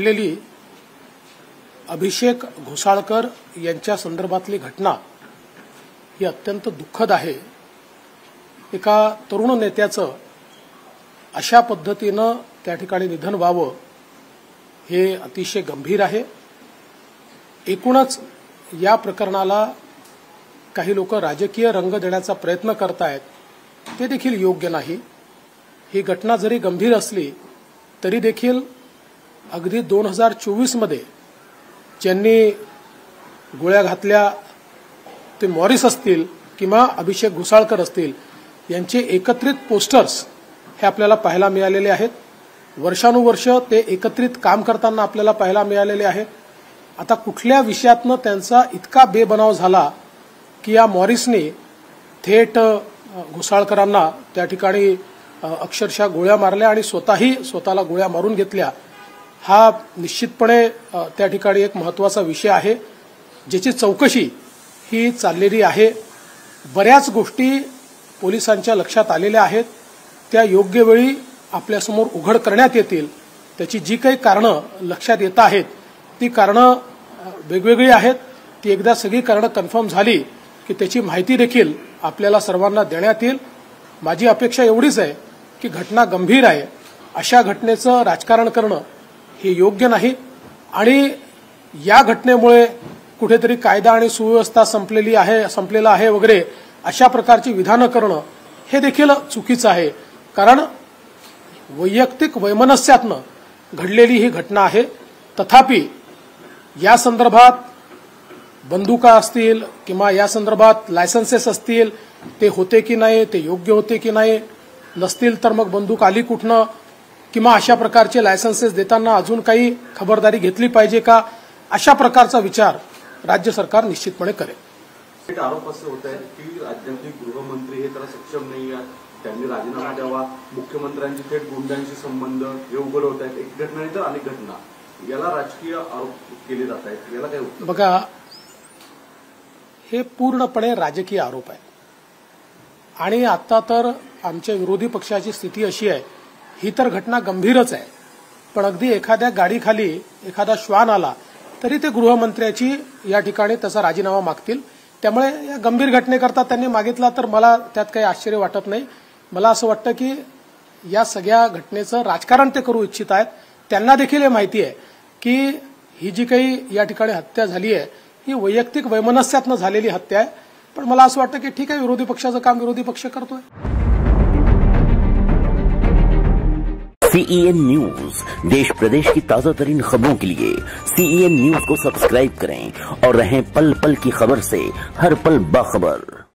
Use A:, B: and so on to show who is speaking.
A: घडलेली अभिषेक घोसाळकर यांच्या संदर्भातली घटना ही अत्यंत दुःखद आहे। एका तरुण नेत्याचं अशा पद्धतीनं त्या ठिकाणी निधन व्हावं हे अतिशय गंभीर आहे। एकूणच या प्रकरणाला काही लोक राजकीय रंग देण्याचा प्रयत्न करतायत, ते देखील योग्य नाही। ही घटना जरी गंभीर असली तरी देखील अगदी 2024 मध्ये ज्यांनी गोळ्या घातल्या ते मॉरिस असतील किंवा अभिषेक घोसाळकर असतील यांचे एकत्रित पोस्टर्स हे आपल्याला पाहायला मिळालेले आहेत। वर्षानुवर्ष ते एकत्रित काम करताना आपल्याला पाहायला मिळालेले आहेत। आता कुठल्या विषयातनं त्यांचा इतका बेबनाव झाला की या मॉरिसने थेट घोसाळकरांना त्या ठिकाणी अक्षरशः गोळ्या मारल्या आणि स्वतःला गोळ्या मारून घेतल्या। हा निश्चितपणे त्या ठिकाणी एक महत्त्वाचा विषय आहे, ज्याची चौकशी ही चाललेली आहे। बऱ्याच गोष्टी पोलिसांच्या लक्षात आलेल्या आहेत, त्या योग्य वेळी आपल्यासमोर उघड करण्यात येतील। त्याची जी काही कारणं लक्षात येत आहेत ती कारणं वेगवेगळी आहेत। ती एकदा सगळी कारणं कन्फर्म झाली की त्याची माहिती देखील आपल्याला सर्वांना देण्यात येईल। माझी अपेक्षा एवढीच आहे की घटना गंभीर आहे, अशा घटनेचं राजकारण करणं हे योग्य नाही आणि या घटनेमुळे कुठेतरी कायदा आणि सुव्यवस्था संपलेला आहे वगैरे अशा प्रकारची विधानं करणं हे देखील चुकीचं आहे। कारण वैयक्तिक वैमनस्यातनं घडलेली ही घटना आहे। तथापि या संदर्भात बंदुका असतील किंवा या संदर्भात लायसन्सेस असतील, ते होते की नाही, ते योग्य होते की नाही, नसतील तर मग बंदूक आली कुठनं, किंवा अशा प्रकारचे लायसन्सेस देताना अजून काही खबरदारी घेतली पाहिजे का, अशा प्रकारचा विचार राज्य सरकार निश्चितपणे करेल।
B: एक आरोप असे होत आहे की राज्याचे गृहमंत्री हे त्याला सक्षम नाही आहेत, त्यांनी राजीनामा द्यावा, मुख्यमंत्र्यांची थेट गुंडांशी संबंध हे उघड होत आहेत। एक घटना नाही तर अनेक घटना, याला राजकीय आरोप केले जात आहेत, याला काय उत्तर?
A: बघा, हे पूर्णपणे राजकीय आरोप आहे आणि आता तर आमच्या विरोधी पक्षाची स्थिती अशी आहे, ही तर घटना गंभीरच आहे, पण अगदी एखाद्या गाडीखाली एखादा श्वान आला तरी ते गृहमंत्र्याची या ठिकाणी त्याचा राजीनामा मागतील। त्यामुळे या गंभीर घटनेकरता त्यांनी मागितला तर मला त्यात काही आश्चर्य वाटत नाही। मला असं वाटतं की या सगळ्या घटनेचं राजकारण ते करू इच्छित आहेत। त्यांना देखील हे माहिती आहे की ही जी काही या ठिकाणी हत्या झाली आहे ही वैयक्तिक वैमनस्यातनं झालेली हत्या आहे। पण मला असं वाटतं की ठीक आहे, विरोधी पक्षाचं काम विरोधी पक्ष करतोय।
C: CEN न्यूज, देश प्रदेश की ताजा तरीन खबरों के लिए CEN न्यूज को सब्सक्राइब करें और रहें पल पल की खबर से हर पल बाखबर।